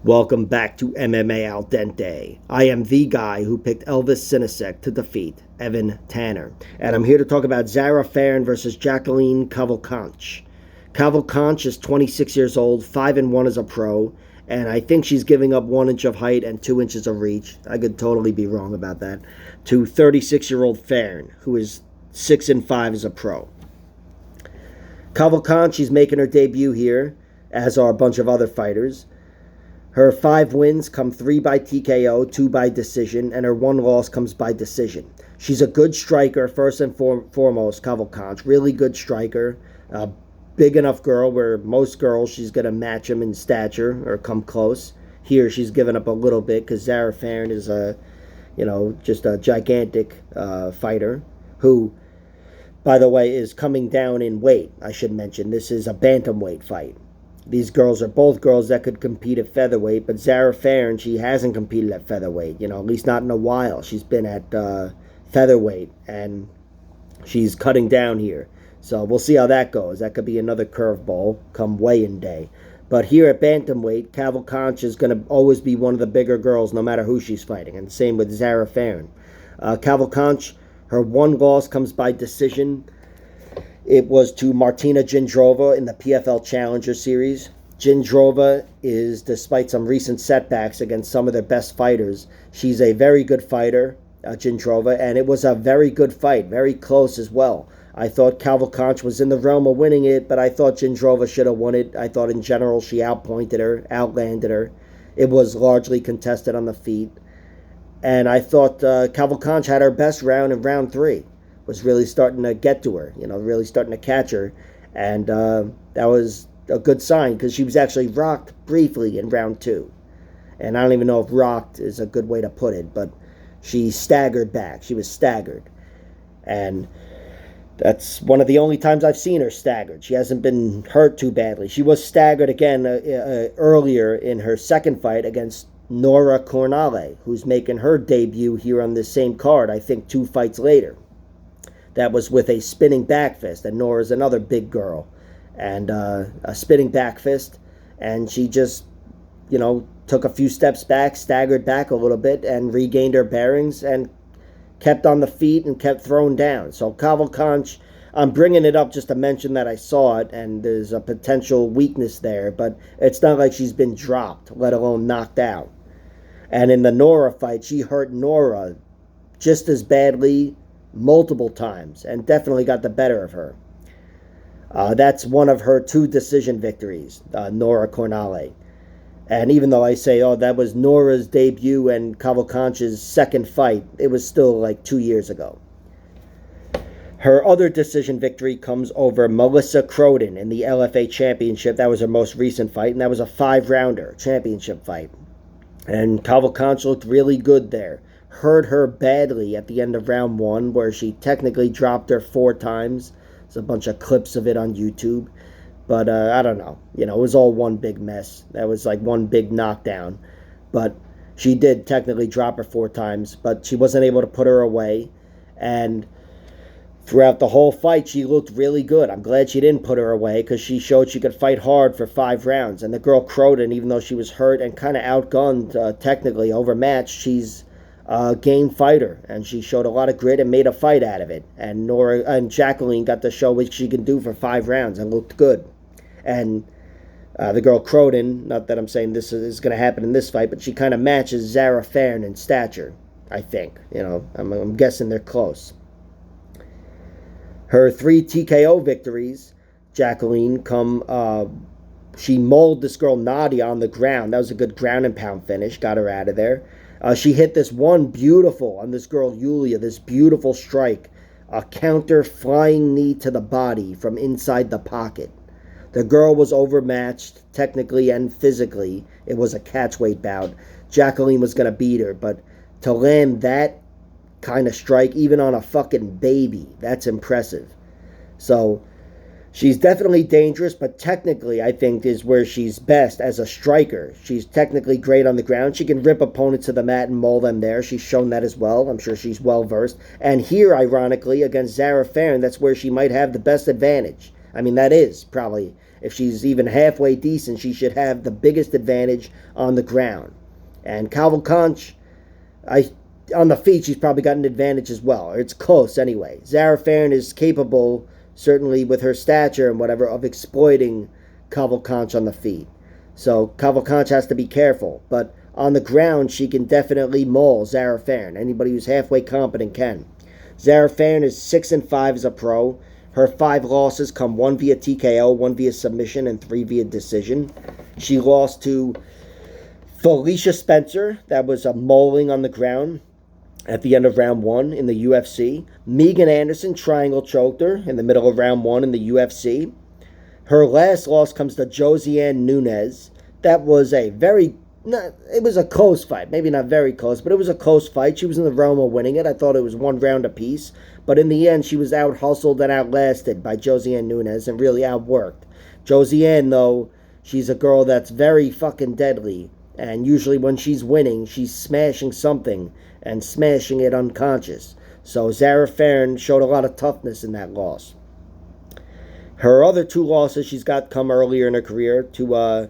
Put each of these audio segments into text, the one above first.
Welcome back to MMA Al Dente. I am the guy who picked Elvis Sinasek to defeat Evan Tanner. And I'm here to talk about Zarah Fairn versus Jacqueline Cavalcanti. Cavalcanti is 26 years old, 5-1 as a pro, and I think she's giving up 1 inch of height and 2 inches of reach. I could totally be wrong about that. To 36-year-old Fairn, who is 6-5 as a pro. Cavalcanti's making her debut here, as are a bunch of other fighters. Her 5 wins come 3 by TKO, 2 by decision, and her 1 loss comes by decision. She's a good striker, first and foremost, Cavalcanti. Really good striker. Big enough girl where most girls she's going to match them in stature or come close. Here she's given up a little bit because Zarah Fairn is just a gigantic fighter who, by the way, is coming down in weight. I should mention this is a bantamweight fight. These girls are both girls that could compete at featherweight, but Zarah Fairn, she hasn't competed at featherweight, at least not in a while. She's been at featherweight, and she's cutting down here. So we'll see how that goes. That could be another curveball come weigh-in day. But here at bantamweight, Cavalcanti is going to always be one of the bigger girls, no matter who she's fighting, and same with Zarah Fairn. Cavalcanti, her 1 loss comes by decision. It was to Martina Jindrova in the PFL Challenger Series. Jindrova is, despite some recent setbacks against some of their best fighters, she's a very good fighter, Jindrova, and it was a very good fight, very close as well. I thought Cavalcanti was in the realm of winning it, but I thought Jindrova should have won it. I thought in general she outpointed her, outlanded her. It was largely contested on the feet. And I thought Cavalcanti had her best round in round 3. Was really starting to get to her, really starting to catch her. And that was a good sign because she was actually rocked briefly in round 2. And I don't even know if rocked is a good way to put it, but she staggered back. She was staggered. And that's one of the only times I've seen her staggered. She hasn't been hurt too badly. She was staggered again earlier in her second fight against Nora Cornale, who's making her debut here on this same card, I think 2 fights later. That was with a spinning back fist, and Nora's another big girl, and a spinning back fist, and she just, took a few steps back, staggered back a little bit, and regained her bearings, and kept on the feet and kept throwing down. So Cavalcanti, I'm bringing it up just to mention that I saw it, and there's a potential weakness there, but it's not like she's been dropped, let alone knocked out. And in the Nora fight, she hurt Nora just as badly multiple times and definitely got the better of her. That's one of her 2 decision victories, Nora Cornale. And even though I say, that was Nora's debut and Cavalcanti's second fight, it was still like 2 years ago. Her other decision victory comes over Melissa Croden in the LFA Championship. That was her most recent fight, and that was a 5-rounder championship fight. And Cavalcanti looked really good there. Hurt her badly at the end of round 1, where she technically dropped her 4 times. There's a bunch of clips of it on YouTube. But I don't know. It was all one big mess. That was like one big knockdown. But she did technically drop her 4 times, but she wasn't able to put her away. And throughout the whole fight, she looked really good. I'm glad she didn't put her away because she showed she could fight hard for 5 rounds. And the girl Croden, even though she was hurt and kind of outgunned, technically overmatched, she's a game fighter, and she showed a lot of grit and made a fight out of it. And Nora and Jacqueline got to show what she can do for 5 rounds and looked good. And the girl Croden, not that I'm saying this is going to happen in this fight, but she kind of matches Zarah Fairn in stature, I think. I'm guessing they're close. Her 3 TKO victories, Jacqueline, she mauled this girl Nadia on the ground. That was a good ground and pound finish, got her out of there. She hit this one beautiful, on this girl Yulia, this beautiful strike, a counter flying knee to the body from inside the pocket. The girl was overmatched, technically and physically. It was a catchweight bout. Jacqueline was going to beat her, but to land that kind of strike, even on a fucking baby, that's impressive. So she's definitely dangerous, but technically I think is where she's best as a striker. She's technically great on the ground. She can rip opponents to the mat and maul them there. She's shown that as well. I'm sure she's well versed. And here, ironically, against Zarah Fairn, that's where she might have the best advantage. I mean, that is probably If she's even halfway decent, she should have the biggest advantage on the ground. And Cavalcanti, on the feet, she's probably got an advantage as well. It's close anyway. Zarah Fairn is capable, certainly with her stature and whatever, of exploiting Cavalcanti on the feet. So Cavalcanti has to be careful. But on the ground, she can definitely maul Zarah Fairn. Anybody who's halfway competent can. Zarah Fairn is 6-5 as a pro. Her 5 losses come 1 via TKO, 1 via submission, and 3 via decision. She lost to Felicia Spencer. That was a mauling on the ground at the end of round 1 in the UFC. Megan Anderson triangle choked her in the middle of round 1 in the UFC. Her last loss comes to Josiane Nunes. That was a it was a close fight. Maybe not very close, but it was a close fight. She was in the realm of winning it. I thought it was 1 round apiece. But in the end, she was out-hustled and outlasted by Josiane Nunes and really outworked. Josiane, though, she's a girl that's very fucking deadly. And usually when she's winning, she's smashing something and smashing it unconscious. So Zarah Fairn showed a lot of toughness in that loss. Her other 2 losses she's got come earlier in her career to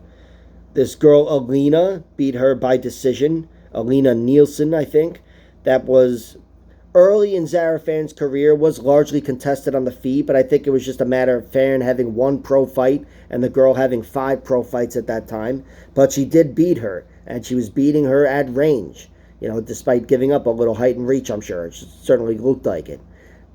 this girl Alina, beat her by decision. Alina Nielsen, I think. That was early in Zarah Fairn's career, was largely contested on the feet, but I think it was just a matter of Fairn having 1 pro fight and the girl having 5 pro fights at that time. But she did beat her, and she was beating her at range, despite giving up a little height and reach, I'm sure. It certainly looked like it.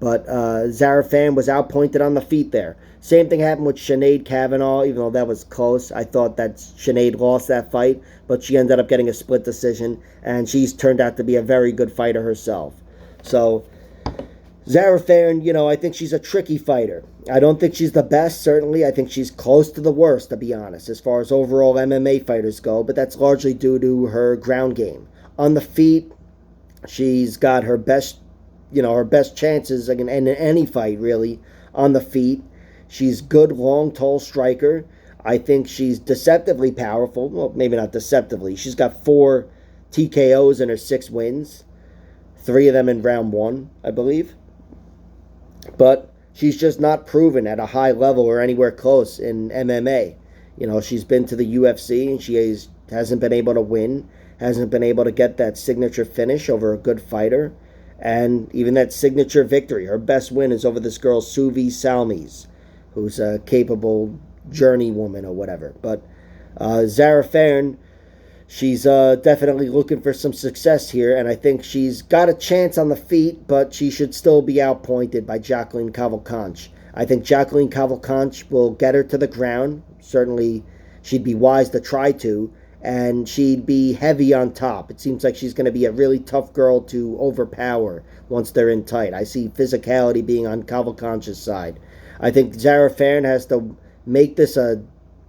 But Zarah Fairn was outpointed on the feet there. Same thing happened with Sinead Kavanaugh, even though that was close. I thought that Sinead lost that fight, but she ended up getting a split decision, and she's turned out to be a very good fighter herself. So, Zarah Fairn, I think she's a tricky fighter. I don't think she's the best, certainly. I think she's close to the worst, to be honest, as far as overall MMA fighters go, but that's largely due to her ground game. On the feet, she's got her best chances in any fight, really, on the feet. She's good, long, tall striker. I think she's deceptively powerful. Well, maybe not deceptively. She's got 4 TKOs in her 6 wins. 3 of them in round 1, I believe. But she's just not proven at a high level or anywhere close in MMA. She's been to the UFC and she hasn't been able to win. Hasn't been able to get that signature finish over a good fighter. And even that signature victory. Her best win is over this girl, Suvi Salmis, who's a capable journeywoman or whatever. But Zarah Fairn, she's definitely looking for some success here, and I think she's got a chance on the feet, but she should still be outpointed by Jacqueline Cavalcanti. I think Jacqueline Cavalcanti will get her to the ground. Certainly, she'd be wise to try to, and she'd be heavy on top. It seems like she's going to be a really tough girl to overpower once they're in tight. I see physicality being on Cavalcanti's side. I think Zarah Fairn has to make this a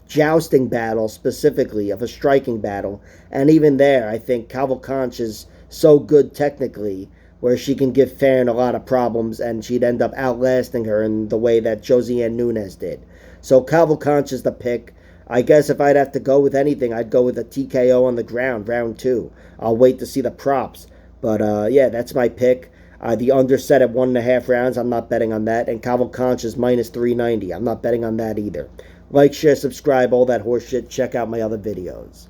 jousting battle, specifically, of a striking battle. And even there, I think Cavalcanti is so good technically where she can give Fairn a lot of problems and she'd end up outlasting her in the way that Josiane Nunes did. So Cavalcanti is the pick. I guess if I'd have to go with anything, I'd go with a TKO on the ground, round 2. I'll wait to see the props. But yeah, that's my pick. The under set at 1.5 rounds, I'm not betting on that. And Cavalcanti is minus 390. I'm not betting on that either. Like, share, subscribe, all that horseshit. Check out my other videos.